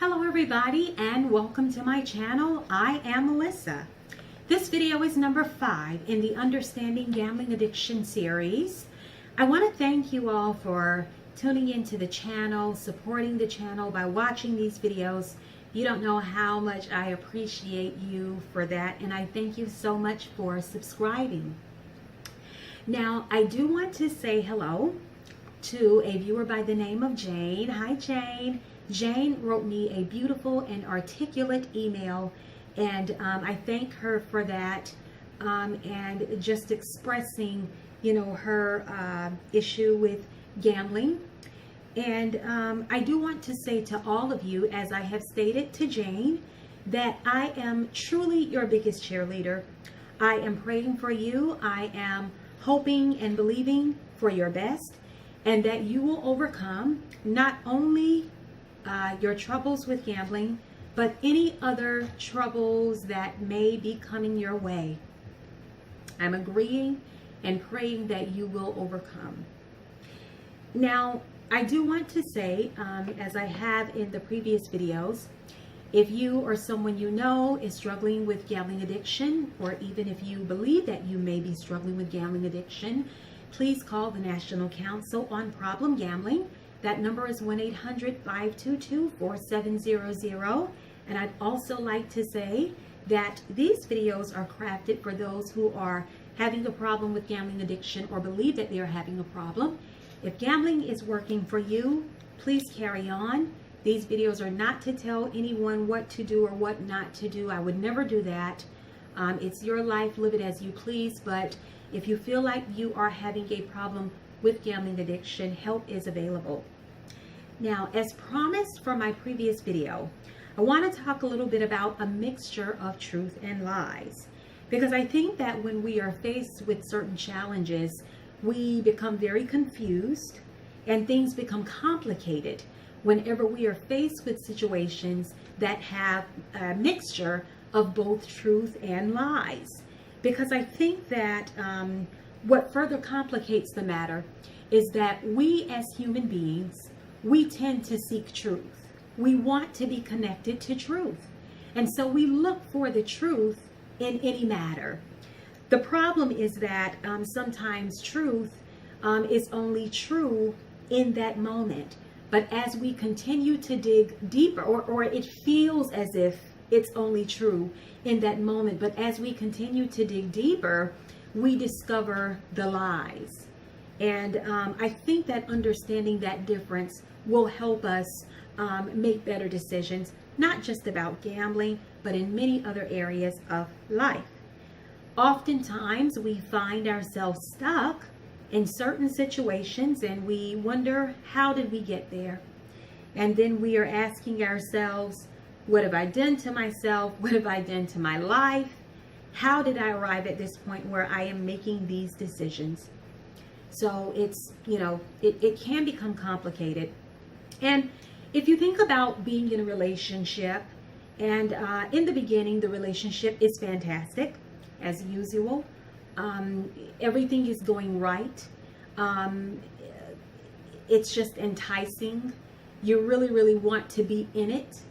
Hello everybody and welcome to my channel. I am Melissa. This video is number 5 in the Understanding Gambling Addiction series. I want to thank you all for tuning into the channel, supporting the channel by watching these videos. You don't know how much I appreciate you for that, and I thank you so much for subscribing. Now, I do want to say hello to a viewer by the name of Jane. Hi, Jane. Jane wrote me a beautiful and articulate email, and I thank her for that, and just expressing, her issue with gambling. And I do want to say to all of you, as I have stated to Jane, that I am truly your biggest cheerleader. I am praying for you. I am hoping and believing for your best, and that you will overcome not only your troubles with gambling, but any other troubles that may be coming your way. I'm agreeing and praying that you will overcome. Now, I do want to say, as I have in the previous videos, if you or someone you know is struggling with gambling addiction, or even if you believe that you may be struggling with gambling addiction, please call the National Council on Problem Gambling. That number is 1-800-522-4700. And I'd also like to say that these videos are crafted for those who are having a problem with gambling addiction or believe that they are having a problem. If gambling is working for you, please carry on. These videos are not to tell anyone what to do or what not to do. I would never do that. It's your life, live it as you please. But if you feel like you are having a problem with gambling addiction, help is available. Now, as promised from my previous video, I want to talk a little bit about a mixture of truth and lies, because I think that when we are faced with certain challenges, we become very confused and things become complicated whenever we are faced with situations that have a mixture of both truth and lies. Because I think that what further complicates the matter is that we as human beings, we tend to seek truth. We want to be connected to truth. And so we look for the truth in any matter. The problem is that sometimes truth is only true in that moment. But as we continue to dig deeper, or it feels as if it's only true in that moment, but as we continue to dig deeper, we discover the lies. And I think that understanding that difference will help us make better decisions, not just about gambling, but in many other areas of life. Oftentimes, we find ourselves stuck in certain situations and we wonder, how did we get there? And then we are asking ourselves, what have I done to myself? What have I done to my life? How did I arrive at this point where I am making these decisions? So it's, it can become complicated. And if you think about being in a relationship, and in the beginning, the relationship is fantastic, as usual. Everything is going right. It's just enticing. You really, really want to be in it,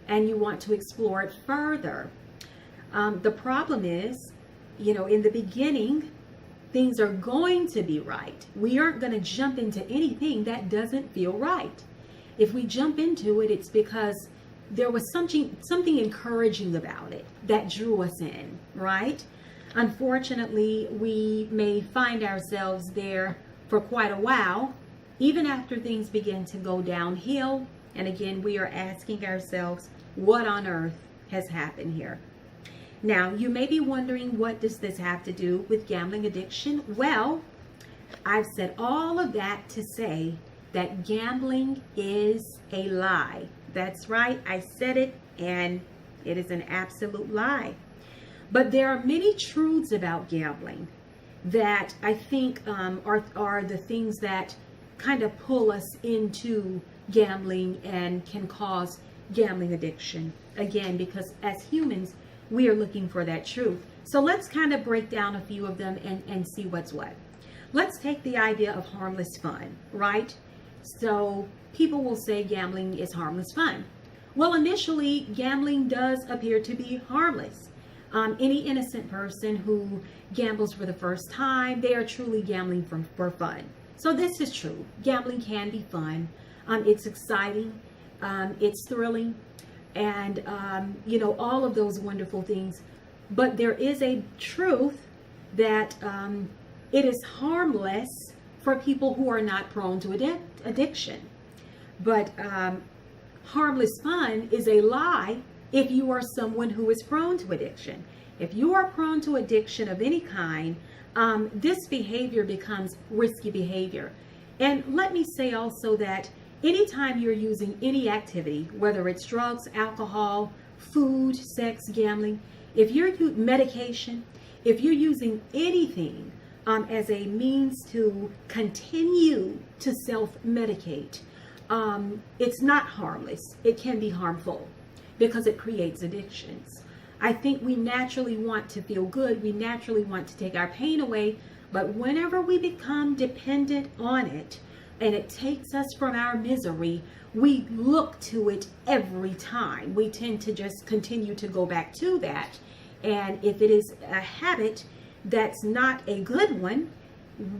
and you want to explore it further. The problem is, in the beginning, things are going to be right. We aren't going to jump into anything that doesn't feel right. If we jump into it, it's because there was something encouraging about it that drew us in, right? Unfortunately, we may find ourselves there for quite a while, even after things begin to go downhill. And again, we are asking ourselves, what on earth has happened here? Now, you may be wondering, what does this have to do with gambling addiction? Well, I've said all of that to say that gambling is a lie. That's right, I said it, and it is an absolute lie. But there are many truths about gambling that I think are the things that kind of pull us into gambling and can cause gambling addiction. Again, because as humans, we are looking for that truth. So let's kind of break down a few of them and see what's what. Let's take the idea of harmless fun, right? So people will say gambling is harmless fun. Well, initially, gambling does appear to be harmless. Any innocent person who gambles for the first time, they are truly gambling for fun. So this is true. Gambling can be fun. It's exciting. It's thrilling. And, all of those wonderful things. But there is a truth that it is harmless for people who are not prone to addiction. But harmless fun is a lie if you are someone who is prone to addiction. If you are prone to addiction of any kind, this behavior becomes risky behavior. And let me say also that anytime you're using any activity, whether it's drugs, alcohol, food, sex, gambling, if you're using medication, if you're using anything as a means to continue to self-medicate, it's not harmless. It can be harmful because it creates addictions. I think we naturally want to feel good. We naturally want to take our pain away. But whenever we become dependent on it and it takes us from our misery, we look to it every time. We tend to just continue to go back to that. And if it is a habit that's not a good one,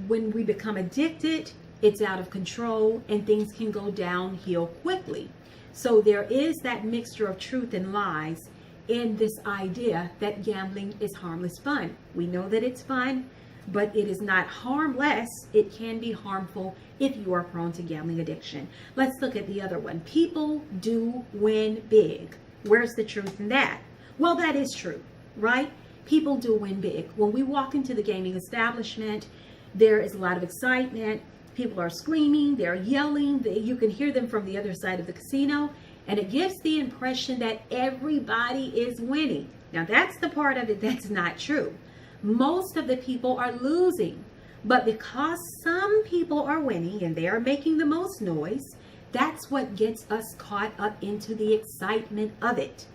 when we become addicted, it's out of control and things can go downhill quickly. So there is that mixture of truth and lies in this idea that gambling is harmless fun. We know that it's fun, but it is not harmless. It can be harmful if you are prone to gambling addiction. Let's look at the other one. People do win big. Where's the truth in that? Well, that is true, right? People do win big. When we walk into the gaming establishment, there is a lot of excitement. People are screaming, they're yelling. You can hear them from the other side of the casino. And it gives the impression that everybody is winning. Now, that's the part of it that's not true. Most of the people are losing. But because some people are winning and they are making the most noise, that's what gets us caught up into the excitement of it.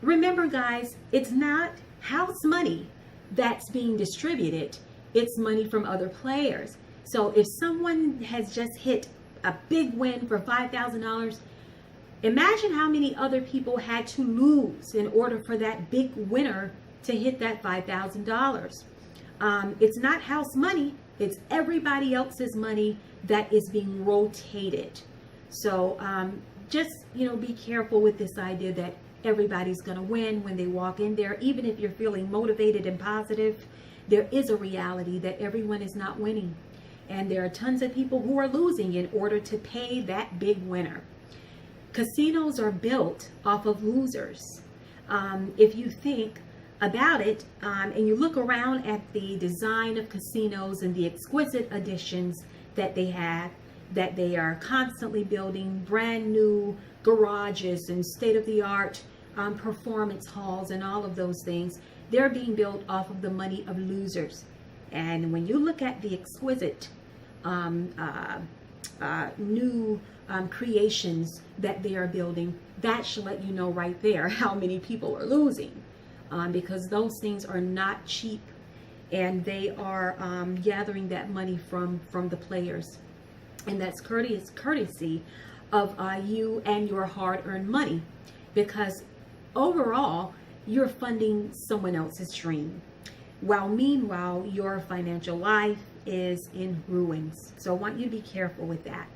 Remember, guys, it's not house money that's being distributed. It's money from other players. So if someone has just hit a big win for $5,000, imagine how many other people had to lose in order for that big winner to hit that $5,000. It's not house money. It's everybody else's money that is being rotated. So just, be careful with this idea that everybody's going to win when they walk in there. Even if you're feeling motivated and positive, there is a reality that everyone is not winning. And there are tons of people who are losing in order to pay that big winner. Casinos are built off of losers. If you think about it and you look around at the design of casinos and the exquisite additions that they have, that they are constantly building brand new garages and state-of-the-art performance halls and all of those things, they're being built off of the money of losers. And when you look at the exquisite new creations that they are building, that should let you know right there how many people are losing, because those things are not cheap, and they are gathering that money from the players, and that's courtesy of you and your hard-earned money, because overall you're funding someone else's dream, while meanwhile your financial life is in ruins. So I want you to be careful with that.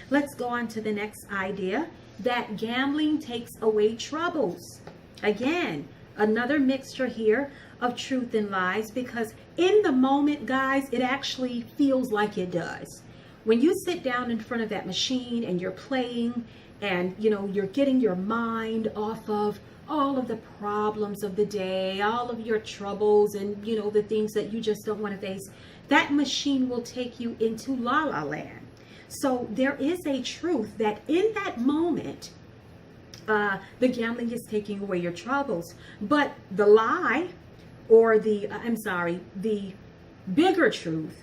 Let's go on to the next idea, that gambling takes away troubles. Again, another mixture here of truth and lies, because in the moment, guys, it actually feels like it does. When you sit down in front of that machine and you're playing and you're getting your mind off of all of the problems of the day, all of your troubles and the things that you just don't want to face, that machine will take you into la la land. So there is a truth that in that moment, the gambling is taking away your troubles. But the lie, or the bigger truth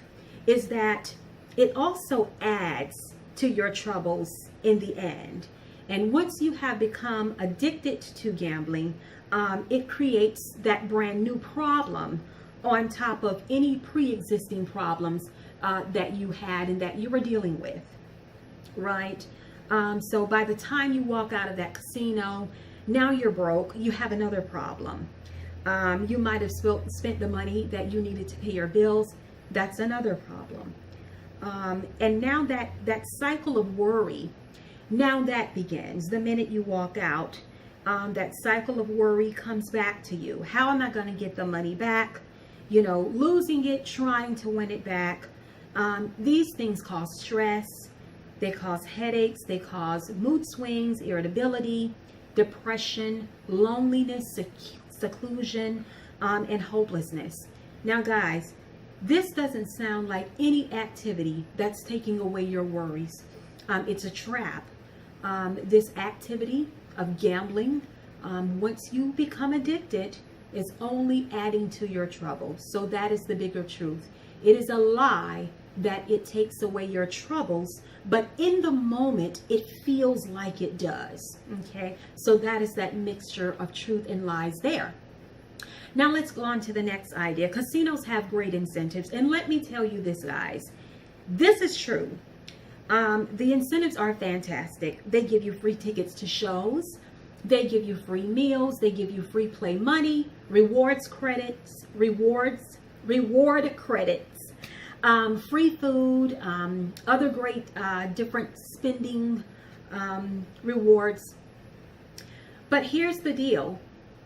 is that it also adds to your troubles in the end. And once you have become addicted to gambling, it creates that brand new problem on top of any pre-existing problems that you had and that you were dealing with, right? So by the time you walk out of that casino, now you're broke. You have another problem. You might have spent the money that you needed to pay your bills. That's another problem. And now that cycle of worry, now that begins. The minute you walk out, that cycle of worry comes back to you. How am I going to get the money back? You know, losing it, trying to win it back. These things cause stress. They cause headaches. They cause mood swings, irritability, depression, loneliness, seclusion, and hopelessness. Now, guys, this doesn't sound like any activity that's taking away your worries. It's a trap. This activity of gambling, once you become addicted, is only adding to your trouble. So that is the bigger truth. It is a lie that it takes away your troubles, but in the moment, it feels like it does. Okay, so that is that mixture of truth and lies there. Now let's go on to the next idea. Casinos have great incentives. And let me tell you this, guys. This is true. The incentives are fantastic. They give you free tickets to shows. They give you free meals. They give you free play money, reward credits, free food, other great different spending rewards. But here's the deal.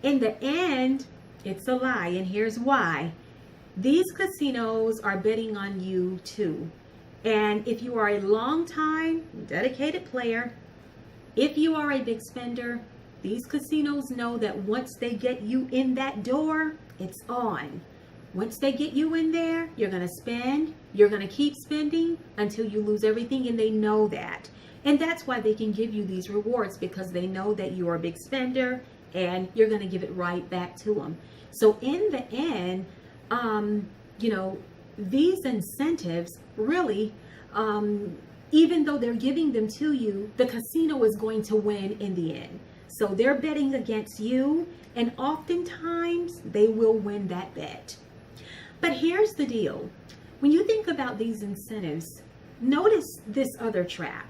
In the end, it's a lie, and here's why. These casinos are betting on you too. And if you are a long-time, dedicated player, if you are a big spender, these casinos know that once they get you in that door, it's on. Once they get you in there, you're going to spend, you're going to keep spending until you lose everything, and they know that. And that's why they can give you these rewards, because they know that you are a big spender and you're going to give it right back to them. So in the end, you know, these incentives really, even though they're giving them to you, the casino is going to win in the end. So they're betting against you, and oftentimes they will win that bet. But here's the deal. When you think about these incentives, notice this other trap.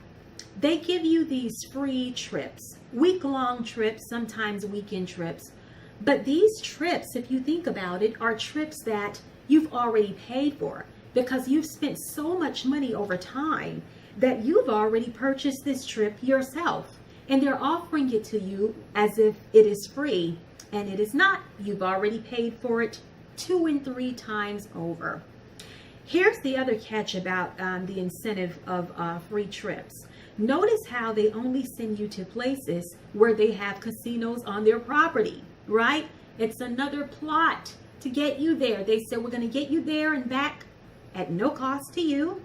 They give you these free trips, week-long trips, sometimes weekend trips. But these trips, if you think about it, are trips that you've already paid for, because you've spent so much money over time that you've already purchased this trip yourself. And they're offering it to you as if it is free, and it is not. You've already paid for it 2 and 3 times over. Here's the other catch about the incentive of free trips. Notice how they only send you to places where they have casinos on their property, right? It's another plot to get you there. They said, we're going to get you there and back at no cost to you.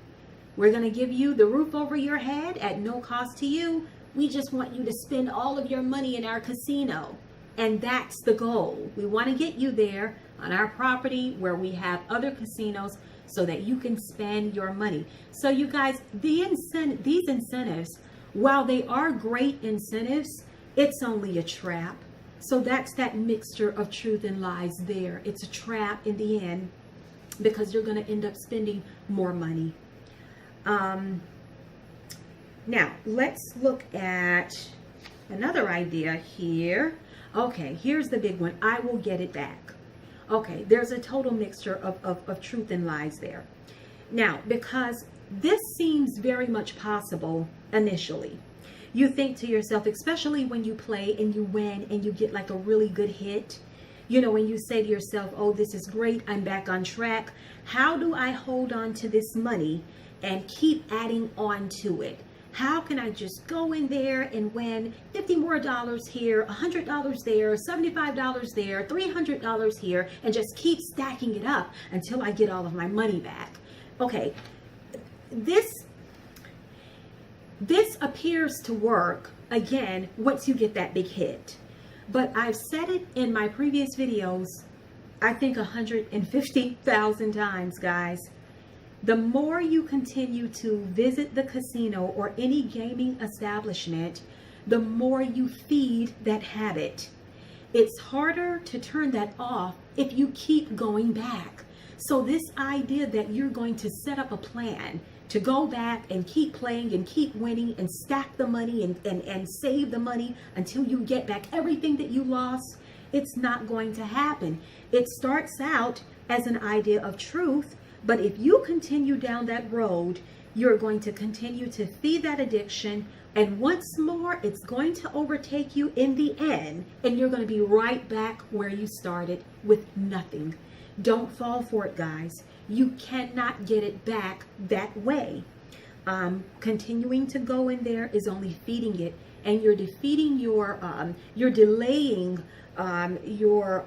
We're going to give you the roof over your head at no cost to you. We just want you to spend all of your money in our casino. And that's the goal. We want to get you there on our property where we have other casinos so that you can spend your money. So you guys, these incentives, while they are great incentives, it's only a trap. So that's that mixture of truth and lies there. It's a trap in the end, because you're going to end up spending more money. Now, let's look at another idea here. Okay, here's the big one. I will get it back. Okay, there's a total mixture of truth and lies there. Now, because this seems very much possible initially. You think to yourself, especially when you play and you win and you get like a really good hit, you know, when you say to yourself, oh, this is great, I'm back on track. How do I hold on to this money and keep adding on to it? How can I just go in there and win $50 more here, $100 there, $75 there, $300 here, and just keep stacking it up until I get all of my money back? Okay, this appears to work, again, once you get that big hit. But I've said it in my previous videos, I think 150,000 times, guys. The more you continue to visit the casino or any gaming establishment, the more you feed that habit. It's harder to turn that off if you keep going back. So this idea that you're going to set up a plan to go back and keep playing and keep winning and stack the money and save the money until you get back everything that you lost, it's not going to happen. It starts out as an idea of truth, but if you continue down that road, you're going to continue to feed that addiction, and once more, it's going to overtake you in the end, and you're going to be right back where you started with nothing. Don't fall for it, guys. You cannot get it back that way. Continuing to go in there is only feeding it, and you're defeating you're delaying your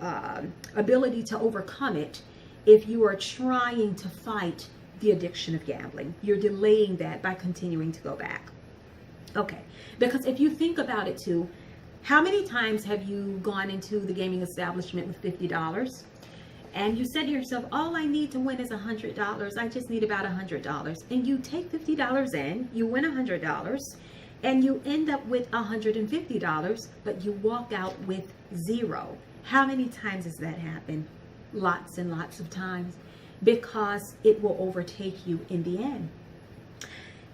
ability to overcome it if you are trying to fight the addiction of gambling. You're delaying that by continuing to go back. Okay, because if you think about it too, how many times have you gone into the gaming establishment with $50 and you said to yourself, all I need to win is $100. I just need about $100. And you take $50 in, you win $100, and you end up with $150, but you walk out with zero. How many times has that happened? Lots and lots of times, because it will overtake you in the end.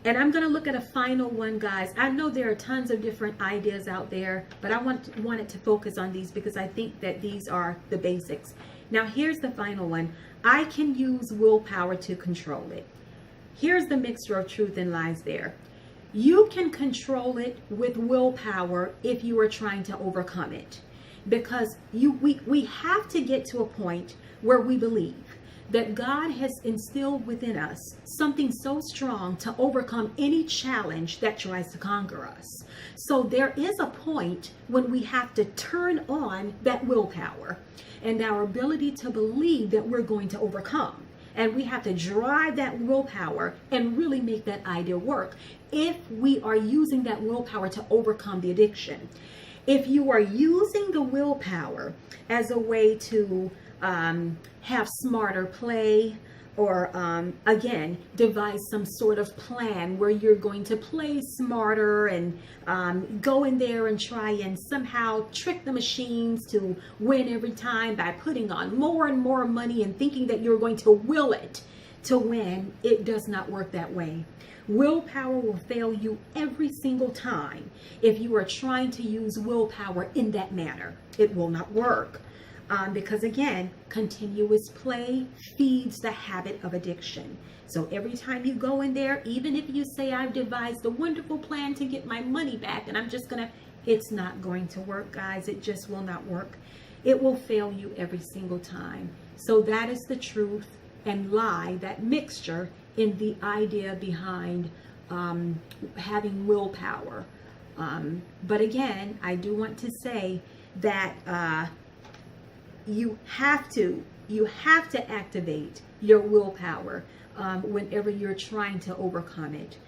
And I'm going to look at a final one, guys. I know there are tons of different ideas out there, but I wanted to focus on these because I think that these are the basics. Now, here's the final one. I can use willpower to control it. Here's the mixture of truth and lies there. You can control it with willpower if you are trying to overcome it. Because we have to get to a point where we believe that God has instilled within us something so strong to overcome any challenge that tries to conquer us. So there is a point when we have to turn on that willpower and our ability to believe that we're going to overcome. And we have to drive that willpower and really make that idea work if we are using that willpower to overcome the addiction. If you are using the willpower as a way to have smarter play, or again, devise some sort of plan where you're going to play smarter and go in there and try and somehow trick the machines to win every time by putting on more and more money and thinking that you're going to will it to win, it does not work that way. Willpower will fail you every single time if you are trying to use willpower in that manner. It will not work. Because again, continuous play feeds the habit of addiction. So every time you go in there, even if you say, I've devised a wonderful plan to get my money back and I'm just it's not going to work, guys. It just will not work. It will fail you every single time. So that is the truth and lie, that mixture in the idea behind having willpower. But again, I do want to say that you have to activate your willpower whenever you're trying to overcome it,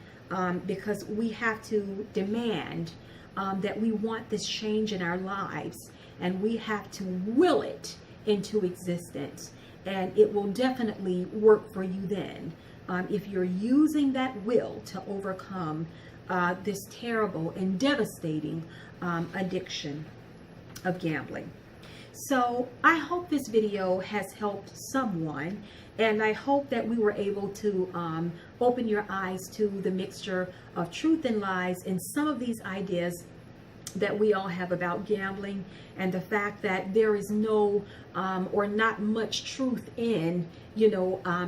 because we have to demand that we want this change in our lives, and we have to will it into existence, and it will definitely work for you then if you're using that will to overcome this terrible and devastating addiction of gambling. So I hope this video has helped someone, and I hope that we were able to open your eyes to the mixture of truth and lies in some of these ideas that we all have about gambling, and the fact that there is no or not much truth in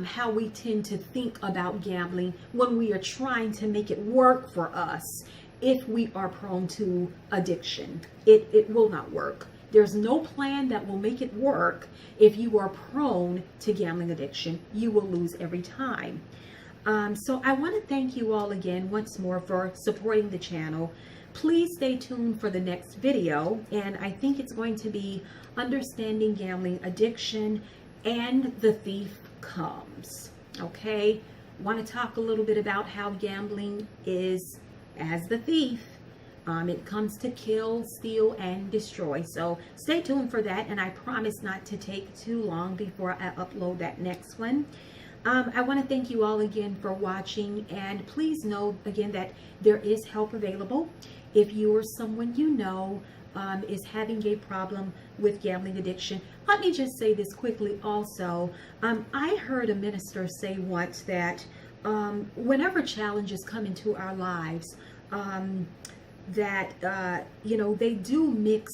how we tend to think about gambling when we are trying to make it work for us. If we are prone to addiction, it will not work. There's no plan that will make it work. If you are prone to gambling addiction, you will lose every time. So I want to thank you all again once more for supporting the channel. Please stay tuned for the next video, and I think it's going to be Understanding Gambling Addiction and the Thief Comes. Okay, want to talk a little bit about how gambling is as the thief. It comes to kill, steal, and destroy. So stay tuned for that, and I promise not to take too long before I upload that next one. I want to thank you all again for watching, and please know again that there is help available. If you or someone you know is having a problem with gambling addiction, let me just say this quickly also. I heard a minister say once that whenever challenges come into our lives, they do mix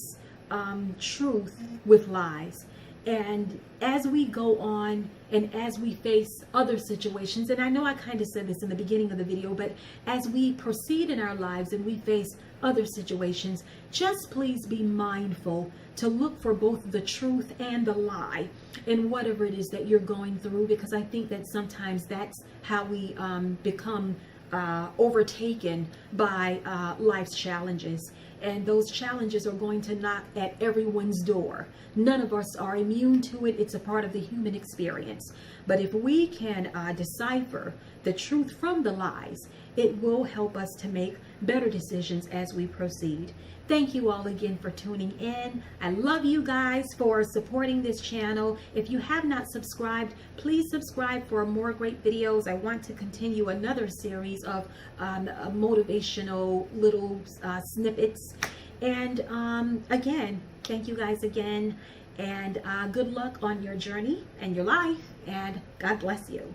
truth with lies. And as we go on and as we face other situations, and I know I kind of said this in the beginning of the video, but as we proceed in our lives and we face other situations, just please be mindful to look for both the truth and the lie in whatever it is that you're going through, because I think that sometimes that's how we become overtaken by life's challenges. And those challenges are going to knock at everyone's door. None of us are immune to it. It's a part of the human experience. But if we can decipher the truth from the lies, it will help us to make better decisions as we proceed. Thank you all again for tuning in. I love you guys for supporting this channel. If you have not subscribed, please subscribe for more great videos. I want to continue another series of motivational little snippets. And again, thank you guys again. And good luck on your journey and your life. And God bless you.